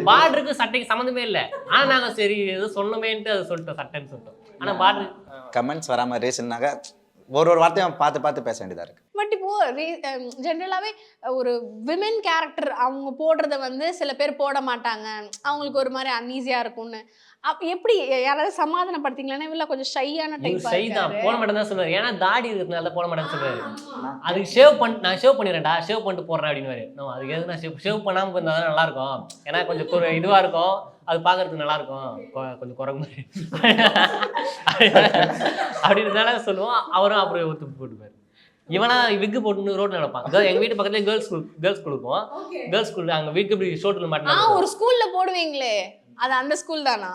பார்டருக்கு சட்டைக்கு சம்மந்தமே இல்லை. ஆனால் நாங்கள் சரி ஏதோ சொன்னமேன்ட்டு அதை சொல்லிட்டோம், சட்டைன்னு சொல்லிட்டோம். ஆனால் பார்டர் கமெண்ட்ஸ் வராமல் ரீசன்னாக ஒரு வார்த்தையும் பார்த்து பேச வேண்டியதாக இருக்குது. பட் இப்போ ஜென்ரலாகவே ஒரு விமென் கேரக்டர் அவங்க போடுறத வந்து சில பேர் போட மாட்டாங்க, அவங்களுக்கு ஒரு மாதிரி அன்ஈஸியாக இருக்கும்னு. எப்படி யாராவது சமாதானப்படுத்திங்களா? இல்லை கொஞ்சம் ஷையான டைப். ஷை தான், போட மாட்டேன் தான் சொல்லுவார். ஏன்னா தாடி இருக்கிறதுனால போட மாட்டேன்னு சொல்லுவாரு. அதுக்கு நான் ஷேவ் பண்ணிடுறேன்டா, ஷேவ் பண்ணிட்டு போடுறேன் அப்படின்னு. அதுக்கு எதுக்கு நான் ஷேவ் பண்ணாமல் இருந்தால் தான் நல்லா இருக்கும், ஏன்னா கொஞ்சம் இதுவாக இருக்கும், அது பார்க்கறதுக்கு நல்லா இருக்கும், கொஞ்சம் குறைங்க மாதிரி அப்படின்றதுனால சொல்லுவோம். அவரும் அப்படி ஒத்து போட்டுப்பாரு. இவனா விக்கு போட்டு ரோட்ல நடப்பான். எங்க வீட்டு பக்கத்துல கேர்ள்ஸ் ஸ்கூல் இருக்கும். கேர்ள்ஸ் ஸ்கூல் அங்க விக்கு இப்படி ஷோட்ல மாட்டேன். ஒரு ஸ்கூல்ல போடுவீங்களே, அது அந்த ஸ்கூல் தானா?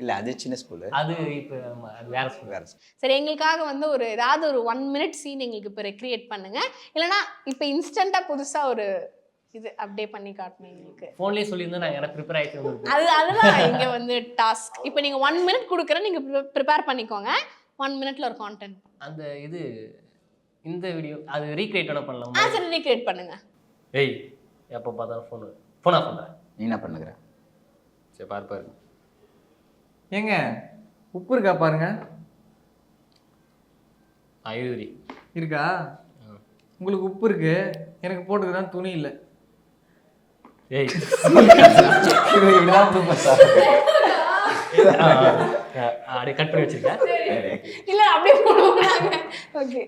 இல்ல அது சின்ன ஸ்கூல், அது இப்போ வேற ஸ்கூல். சரி, எங்களுக்காக வந்து ஏதாவது ஒரு 1 minute சீன் எங்களுக்கு இப்போ ரெக்ரியேட் பண்ணுங்க. இல்லைன்னா இப்போ இன்ஸ்டன்டா புதுசா ஒரு இது அப்டே பண்ணி காட்டணும் எங்களுக்கு. ஃபோன்லயே சொல்லியிருந்தா நான் எனக்கு ப்ரிப்பேர் ஆயிட்டு அதுதான் இங்க வந்து டாஸ்க். இப்போ நீங்க 1 minute கொடுக்குறேன், நீங்க ப்ரிப்பேர் பண்ணிக்கோங்க. 1 minuteல ஒரு கான்டென்ட். அந்த இது இந்த வீடியோ அது ரீக்ரியேட் பண்ணலாம். சரி, ரீக்ரியேட் பண்ணுங்க. ஏய் எப்போ பார்த்தா ஃபோன் ஆஃப் பண்ணுறேன். நீ என்ன பண்ணுகிற? சரி பாரு. ஏங்க உப்பு இருக்கா பாருங்க. எழுதுரி இருக்கா? உங்களுக்கு உப்பு இருக்கு, எனக்கு போட்டுக்கிறேன் துணி இல்லை. ஏய் இப்படிதான் அப்படியே கட் பண்ணி வச்சிருக்கேன். இல்ல அப்படியே போடுவாங்க. ஓகே,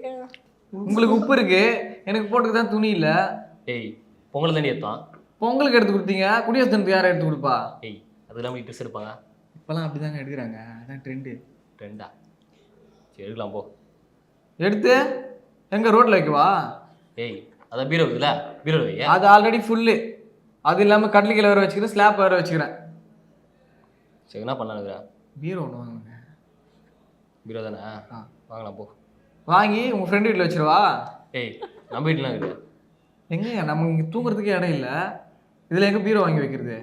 உங்களுக்கு உப்பு இருக்கு, எனக்கு போட்டுக்கிறேன் துணி இல்லை. ஏய் பொங்கல் தண்ணி எடுத்தான். பொங்கலுக்கு எடுத்து கொடுத்தீங்க, குடியரசு தினத்துக்கு யாரை எடுத்து கொடுப்பா? ஏய் அதெல்லாம் ட்ரெஸ் எடுப்பாங்க. இப்போலாம் அப்படி தாங்க எடுக்கிறாங்க, அதான் ட்ரெண்டா. சரி எடுக்கலாம் போ. எடுத்து எங்க ரோட்ல வைக்கவா? ஏய் அதான் பீரோ இருக்குல்ல, பீரோவில் வை. அது ஆல்ரெடி ஃபுல்லு. அது இல்லாமல் கட்லிக்கில் வேறு வச்சுக்கிறேன், ஸ்லாப் வேறு வச்சுக்கிறேன். சரி என்ன பண்ணலாம்ங்கிறேன். பீரோ ஒன்று வாங்குங்க. பீரோ தானே? வாங்கலாம் போ. வாங்கி உங்கள் ஃப்ரெண்டு வீட்டில் வச்சிருவா. ஏய் நம்ம வீட்டுலாம் இருக்குது. எங்க நம்ம இங்கே தூங்குறதுக்கே இடம் இல்லை, இதில் எங்கே பீரோ வாங்கி வைக்கிறது?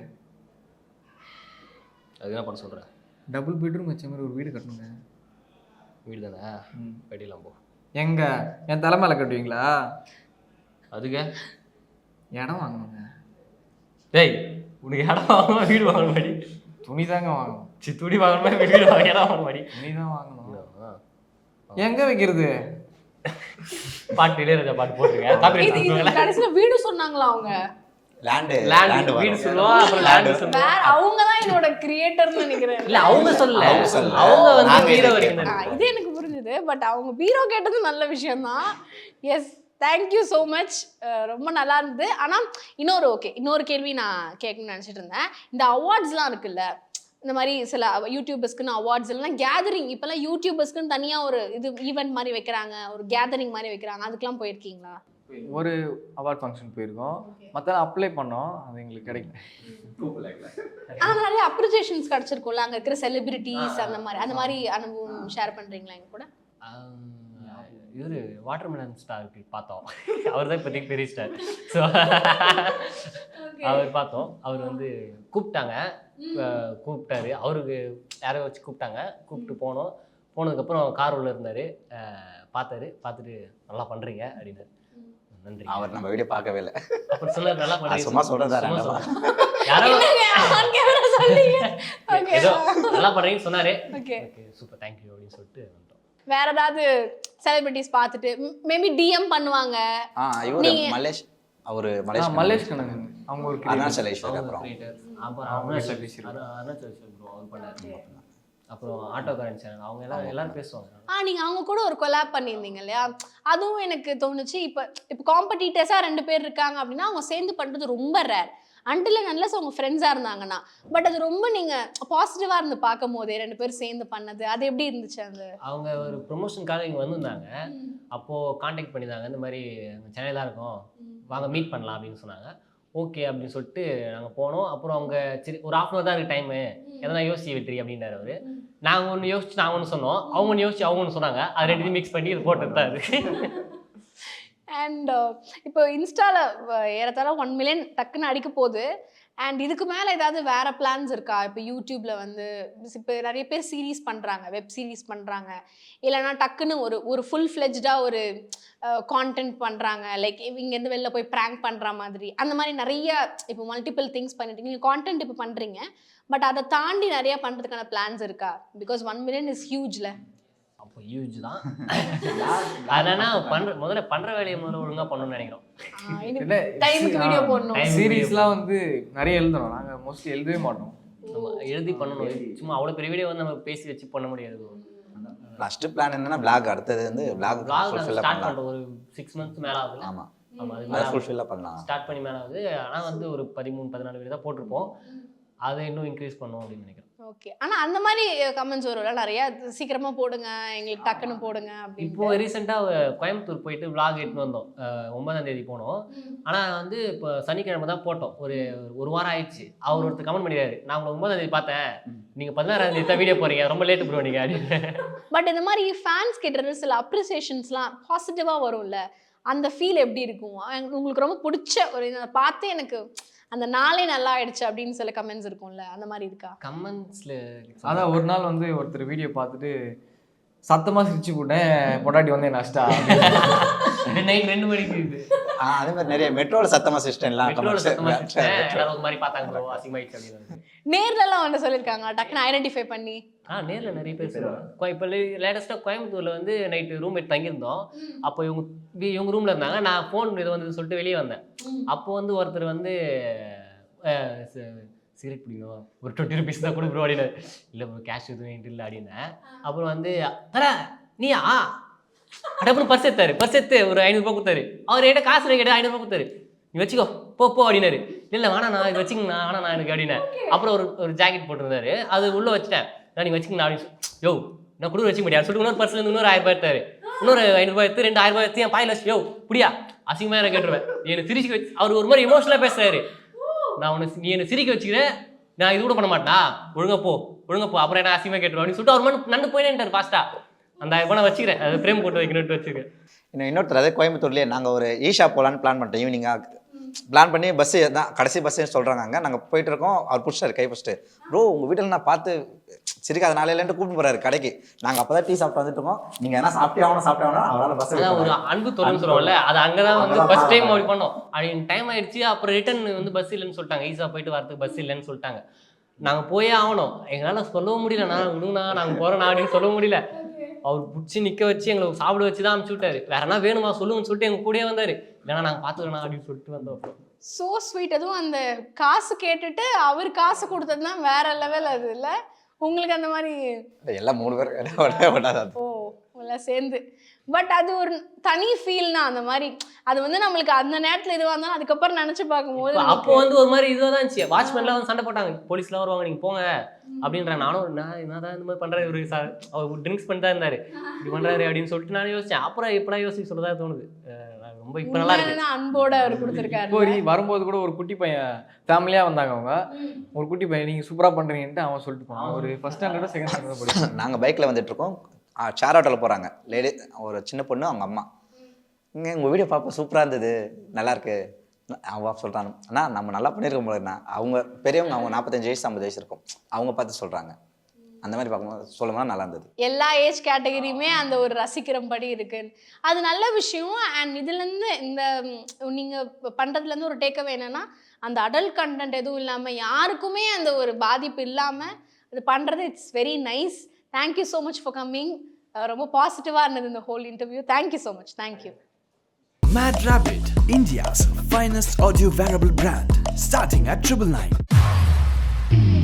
அது என்ன பண்ண சொல்கிறேன்? டபுள் பெட்ரூம் வச்ச மாதிரி ஒரு வீடு கட்டணுங்க. வீடு தானே? கட்டிடலாம் போ. எங்க என் தலை மேலே கட்டுவீங்களா? அதுக்கு இடம் வாங்கணுங்க. டேய் உனக்கு இடம் வாங்கணுமா வீடு வாங்கணும் மாடி? துணி தாங்க வாங்கணும். துணி வாங்கணுமா வீடு வாங்க இடம் வாங்கணும் மாடி? துணி தான் வாங்கணும். எங்க வைக்கிறது? பாட்டு இளையராஜா பாட்டு போட்டுருங்க. கடைசியில வீடு சொன்னாங்களா அவங்க? லேண்ட் வீடு சொல்லுவா, அப்புறம் லேண்ட் சொல்லுவா. அவங்க தான் என்னோட கிரியேட்டர்னு நினைக்கிறேன். இல்ல அவங்க சொல்லல, அவங்க வந்து பீரோ வரைக்கும். இது எனக்கு புரிஞ்சுது. பட் அவங்க பீரோ கேட்டது நல்ல விஷயம் தான். Yes, thank you so much. ரொம்ப நல்லா இருந்தது. ஆனால் இன்னொரு கேள்வி நான் கேட்கணும்னு நினச்சிட்டு இருந்தேன். இந்த அவார்ட்ஸ்லாம் இருக்குல்ல, இந்த மாதிரி சில யூடியூபர்ஸ்க்குன்னு அவார்ட்ஸ் இல்லைனா கேதரிங், இப்போல்லாம் யூடியூபர்ஸ்க்குன்னு தனியாக ஒரு இது ஈவெண்ட் மாதிரி வைக்கிறாங்க, ஒரு கேதரிங் மாதிரி வைக்கிறாங்க, அதுக்கெலாம் போயிருக்கீங்களா? ஒரு அவார்ட் ஃபங்க்ஷன் போயிருக்கோம், மற்றெல்லாம் அப்ளை பண்ணோம், அது எங்களுக்கு கிடைக்கல. ஆனால் நிறைய அப்ரிசியேஷன்ஸ் கிடச்சிருக்கும்ல அங்கே இருக்கிற செலிபிரிட்டிஸ், அந்த மாதிரி அனுபவம் ஷேர் பண்ணுறீங்களா எங்க கூட? இவர் வாட்டர்மெலன் ஸ்டாருக்கு பார்த்தோம். அவர் தான் இப்போதைக்கு பெரிய ஸ்டார். ஸோ அவர் பார்த்தோம். அவர் வந்து கூப்பிட்டாரு. அவருக்கு யாரையோ வச்சு கூப்பிட்டு போனதுக்கப்புறம் கார் உள்ள இருந்தார். பார்த்துட்டு நல்லா பண்ணுறீங்க அப்படின்னாரு. நன்றி. அவர் நம்ம வீடியோ பார்க்கவே இல்லை. அப்புறம் சொன்னார் நல்லா பண்ணி சும்மா சொல்றதா ரேண்டமா. யாரோ ஆன் கேமரா சொல்றீங்க. ஓகே. ஏதோ நல்லா பண்றீங்கன்னு சொன்னாரு. Okay. Okay super thank you அப்படின்னு சொல்லிட்டு வந்தோம். வேற ஏதாவது செலிபிரிட்டிஸ் பார்த்துட்டு மேபி டிஎம் பண்ணுவாங்க. இவரு மலேஷ் அவரு மலேஷ் கண்ணன் அவங்க ஒரு அருணாச்சலேஸ்வர் அப்புறம் அப்புறம் அருணாச்சல் ப்ரோ அவர் பண்ணாரு. அப்புறம் ஆட்டோ கரண்ட் சேனல் அவங்க எல்லாரும் பேசுவாங்க. நீங்க அவங்க கூட ஒரு கொலாப் பண்ணியிருந்தீங்க இல்லையா? அதுவும் எனக்கு தோணுச்சு. இப்போ காம்படிட்டர்ஸா 2 பேர் இருக்காங்க அப்படின்னா அவங்க சேர்ந்து பண்றது ரொம்ப ரேர். அன்டில் அண்ட் அன்லெஸ் அவங்க ஃப்ரெண்ட்ஸாக இருந்தாங்கன்னா. பட் அது ரொம்ப நீங்கள் பாசிட்டிவாக இருந்து பார்க்கும் போதே 2 பேரும் சேர்ந்து பண்ணது அது எப்படி இருந்துச்சு? அந்த அவங்க ஒரு ப்ரொமோஷனுக்காக இங்கே வந்திருந்தாங்க. அப்போது காண்டாக்ட் பண்ணியிருந்தாங்க, இந்த மாதிரி சென்னையில் இருக்கோம் வாங்க மீட் பண்ணலாம் அப்படின்னு சொன்னாங்க. ஓகே அப்படின்னு சொல்லிட்டு நாங்கள் போனோம். அப்புறம் அவங்க சரி ஒரு ½ hour தான் இருக்குது டைமு, எதனா யோசிச்சு வெற்றி அப்படின்றாரு அவர். நாங்கள் ஒன்று யோசிச்சு நாங்கள் ஒன்று சொன்னோம், அவங்க ஒன்று யோசிச்சு அவங்க ஒன்று சொன்னாங்க. அது 2 மிக்ஸ் பண்ணி இது போட்டது தான் அது. அண்ட் இப்போ இன்ஸ்டாவில் ஏறத்தாழ 1 மில்லியன் டக்குன்னு அடிக்க போகுது. அண்ட் இதுக்கு மேலே ஏதாவது வேறு பிளான்ஸ் இருக்கா? இப்போ யூடியூப்பில் வந்து இப்போ நிறைய பேர் சீரீஸ் பண்ணுறாங்க, வெப் சீரிஸ் பண்ணுறாங்க, இல்லைனா டக்குன்னு ஒரு ஃபுல் ஃப்ளெஜ்டாக ஒரு கான்டென்ட் பண்ணுறாங்க. லைக் இங்கேருந்து வெளில போய் ப்ராங்க் பண்ணுற மாதிரி அந்த மாதிரி நிறைய இப்போ மல்டிபிள் திங்ஸ் பண்ணிட்டு நீங்கள் கான்டென்ட் இப்போ பண்ணுறீங்க. பட் அதை தாண்டி நிறையா பண்ணுறதுக்கான பிளான்ஸ் இருக்கா? பிகாஸ் 1 மில்லியன் இஸ் ஹியூஜில். அப்போ ஹியூஜ் தான். அதனால் முதல்ல பண்ணுற வேலையை முதல்ல ஒழுங்காக பண்ணணும்னு நினைக்கிறோம். டைமுக்கு வீடியோ போடணும். சீரீஸ்லாம் வந்து நிறைய எழுதணும். நாங்கள் மோஸ்ட்லி எழுதவே மாட்டோம். நம்ம எழுதி பண்ணணும். சும்மா அவ்வளோ பெரிய வீடியோ வந்து நம்ம பேசி வச்சு பண்ண முடியாது. ஃபர்ஸ்ட் பிளான் என்னன்னா vlog, அடுத்தது வந்து vlog ஸ்டார்ட் பண்ணுறோம். ஒரு 6 months மேலே ஆகுது. ஆமாம் அது ஃபுல்ஃபில்லாக பண்ணலாம். ஸ்டார்ட் பண்ணி மேலே ஆகுது. ஆனால் வந்து ஒரு 13-14 வீடியோ தான் போட்டிருப்போம். அதை இன்னும் இன்க்ரீஸ் பண்ணுவோம் அப்படின்னு நினைக்கிறேன். ஓகே. ஆனால் அந்த மாதிரி கமெண்ட்ஸ் வரும்ல நிறையா, சீக்கிரமாக போடுங்க எங்களுக்கு டக்குன்னு போடுங்க அப்படின்னு. இப்போ ரீசெண்டாக கோயம்புத்தூர் போயிட்டு vlog எடுத்துன்னு வந்தோம். 9ஆம் தேதி போனோம். ஆனால் வந்து இப்போ சனிக்கிழமை தான் போட்டோம். ஒரு வாரம் ஆயிடுச்சு. அவர் ஒருத்தர் கமெண்ட் பண்ணிடுறாரு, நான் உங்களை 9ஆம் தேதி பார்த்தேன், நீங்கள் 16ஆம் தேதி தான் வீடியோ போகிறீங்க, ரொம்ப லேட்டு ப்ரோ நீங்கள் அப்படின்னு. பட் இந்த மாதிரி ஃபேன்ஸ் கிட்ட சில அப்ரிசியேஷன்ஸ்லாம் பாசிட்டிவாக வரும்ல, அந்த ஃபீல் எப்படி இருக்கும்? உங்களுக்கு ரொம்ப பிடிச்ச ஒரு இதை பார்த்து எனக்கு அந்த நாளே நல்லா ஆயிடுச்சு அப்படின்னு சில கமெண்ட்ஸ் இருக்கும்ல, அந்த மாதிரி இருக்கா? கமெண்ட்ஸில் அதான் ஒரு நாள் வந்து ஒருத்தர் வீடியோ பார்த்துட்டு சத்தமாக சிரிச்சு போட்டேன், பொண்டாட்டி வந்து என்ன அஷ்டா நைட் 2 மணிக்கு இது. அதே மாதிரி நிறைய மெட்ரோவில் சத்தமாக சிஸ்டம்லாம் ஒரு மாதிரி பார்த்தாங்க ப்ரோ, அசிங்கமாயிடுச்சு அப்படின்னு. நேர்லலாம் வந்து சொல்லியிருக்காங்க டக்குன்னு ஐடென்டிஃபை பண்ணி. நேரில் நிறைய பேர் சொல்லுவாங்க. இப்போ லேட்டஸ்ட்டாக கோயம்புத்தூரில் வந்து நைட்டு ரூம் எடுத்து தங்கியிருந்தோம். அப்போ இவங்க ரூமில் இருந்தாங்க. நான் ஃபோன் இது வந்து சொல்லிட்டு வெளியே வந்தேன். அப்போ வந்து ஒருத்தர் வந்து சிகரெட் பிடிக்கணும், ஒரு 20 rupees தான் கொடு ப்ரோ அப்படின்னு. இல்லை ப்ரோ கேஷ் எதுவும் இல்லை அப்படின்னேன். அப்புறம் வந்து தர நீயா அடப்புன்னு பர்ஸ் எடுத்து ஒரு 500 ரூபா கொடுத்தாரு. அவர் என்கிட்ட காசு கேட்டால் 500 ரூபா கொடுத்தாரு. நீ வச்சுக்கோ போ அப்படின்னாரு. இல்லை வேணா இது வச்சுக்கங்கண்ணா, வேணா எனக்கு அப்படின்னேன். அப்புறம் ஒரு ஜாக்கெட் போட்டிருந்தாரு, அது உள்ளே வச்சுட்டேன். நான் நீ வச்சுக்கண்ணா அப்படின்னு யோ நான் கொடுக்க வச்சுக்க முடியாது சொல்லிட்டு இன்னொரு பர்ஸ்லேருந்து இன்னொரு 1000 ரூபாய் எடுத்தாரு. இன்னொரு 500 ரூபாய் எடுத்து 2000 ரூபாய் எடுத்து என் பாயில் வச்சு யோ புடியா அசிங்கமாக எனக்கு கேட்டுருவேன். நீ என்னை சிரிக்க வச்சு அவர் ஒரு மாதிரி எமோஷனலாக பேசுறாரு. நீ என்னை சிரிக்க வச்சுக்கிறேன், நான் இது கூட பண்ண மாட்டா, ஒழுங்கா போ அப்புறம் என்ன அசிங்கமாக கேட்டுருவேன் அப்படின்னு சொல்லிட்டு அவர் மாதிரி நண்டு போயினேன்ட்டார் ஃபாஸ்ட்டாக. அந்த 1000 ரூபாய் நான் வச்சுக்கிறேன், அது ஃப்ரேம் போட்டு வைக்கணும்ட்டு வச்சுருக்கேன். இன்னொருத்தர் அதே கோயம்புத்தூர்லேயே நாங்கள் ஒரு ஈஷா போகலான்னு பிளான் பண்ணிட்டோம். ஈவினிங்காக பிளான் பண்ணி பஸ்ஸு தான் கடைசி பஸ்ஸுன்னு சொல்கிறாங்க. அங்கே நாங்கள் போயிட்டு இருக்கோம். அவர் பிடிச்சாரு கை பிடிச்சிட்டு, ப்ரோ உங்கள் வீட்டில் நான் பார்த்து சிரிக்காத நாளையிலேருந்து கூப்பிட்டு போகிறாரு கடைக்கு. நாங்கள் அப்போ தான் டீ சாப்பிட்டு வந்துட்டு இருக்கோம். நீங்கள் என்ன சாப்பிட்டே ஆகணும் அவரால் பஸ் ஒரு அன்பு தொழில்னு சொல்லுவோம்ல, அது அங்கே தான் வந்து ஃபர்ஸ்ட் டைம் அப்படி பண்ணோம். அப்படின்னு டைம் ஆயிடுச்சு. அப்புறம் ரிட்டன் வந்து பஸ் இல்லைன்னு சொல்லிட்டாங்க. ஈஸா போயிட்டு வரதுக்கு பஸ் இல்லைன்னு சொல்லிட்டாங்க. நாங்கள் போயே ஆகணும். எங்களால் சொல்லவும் முடியல, நான் விடுங்கண்ணா நாங்கள் போகிறோண்ணா அப்படின்னு சொல்ல முடியல. அவர் பிடிச்சி நிற்க வச்சு எங்களுக்கு சாப்பிட வச்சு தான் அனுப்பிச்சு விட்டாரு. வேற என்ன வேணுமா சொல்லுங்கன்னு சொல்லிட்டு எங்க கூடயே வந்தாரு. இல்லைன்னா நாங்கள் பார்த்துக்கணும் அப்படின்னு சொல்லிட்டு வந்தோம். So sweet. அதுவும் அந்த காசு கேட்டுட்டு அவர் காசு கொடுத்தது தான் வேற லெவல். அது இல்லை உங்களுக்கு அந்த மாதிரி எல்லாம் 3 பேர் ஓ எல்லாம் சேர்ந்து. பட் அது ஒரு தனி ஃபீல் தான். அந்த மாதிரி அது வந்து நம்மளுக்கு அந்த நேரத்தில் இதுவாக இருந்தாலும் அதுக்கப்புறம் நினச்சி பார்க்கும்போது அப்போ வந்து ஒரு மாதிரி இதுவாக தான் இருந்துச்சு. வாட்ச்மேன்லாம் வந்து சண்டை போட்டாங்க, போலீஸ்லாம் வருவாங்க, நீங்கள் போங்க அப்படின்றாங்க. நானும் என்னதான் இந்த மாதிரி பண்ணுறாரு, அவர் ட்ரிங்க்ஸ் பண்ணி தான் இருந்தார், இப்படி பண்ணுறாரு அப்படின்னு சொல்லிட்டு நான் யோசித்தேன். அப்புறம் இப்போலாம் யோசிக்க சொல்லதா தோணுது. ரொம்ப இப்போ நல்லா இருக்கு, அன்போட அவர் கொடுத்துருக்காரு. இப்போ வரும்போது கூட ஒரு குட்டி பையன் ஃபேமிலியாக வந்தாங்க. அவங்க ஒரு குட்டி பையன் நீங்கள் சூப்பராக பண்ணுறீங்கன்ட்டு அவன் சொல்லிட்டு போனான். ஒரு ஃபர்ஸ்ட் ஸ்டாண்டர்டோ செகண்ட் ஸ்டாண்டர்டோ படிக்கும். நாங்கள் பைக்கில் வந்துட்டு இருக்கோம். ஷேர் ஆட்டோவில் போகிறாங்க. லேடி ஒரு சின்ன பொண்ணு அவங்க அம்மா. இங்கே உங்கள் வீடியோ பார்ப்போம் சூப்பராக இருந்தது, நல்லாயிருக்கு. அவன் சொல்கிறாங்க, அண்ணா நம்ம நல்லா பண்ணியிருக்கோம் போலண்ணா. அவங்க பெரியவங்க, அவங்க 45 வயசு 50 வயசு இருக்கும். அவங்க பார்த்து சொல்கிறாங்க. அந்த மாதிரி பார்க்கும்போது சொல்லணும்னா நல்லா இருந்தது. எல்லா ஏஜ் கேட்டகரியுமே அந்த ஒரு ரசிக்கிறபடி இருக்கு. அது நல்ல விஷயம். அண்ட் இதுலேருந்து இந்த நீங்கள் பண்ணுறதுலேருந்து ஒரு டேக்அவே என்னென்னா, அந்த அடல்ட் கண்டென்ட் எதுவும் இல்லாமல் யாருக்குமே அந்த ஒரு பாதிப்பு இல்லாமல் அது பண்ணுறது it's very nice. Thank you so much for coming. ரொம்ப பாசிட்டிவாக இருந்தது இந்த whole interview. Thank you so much. Thank you. Mad Rabbit, India's finest audio wearable brand, starting at 999.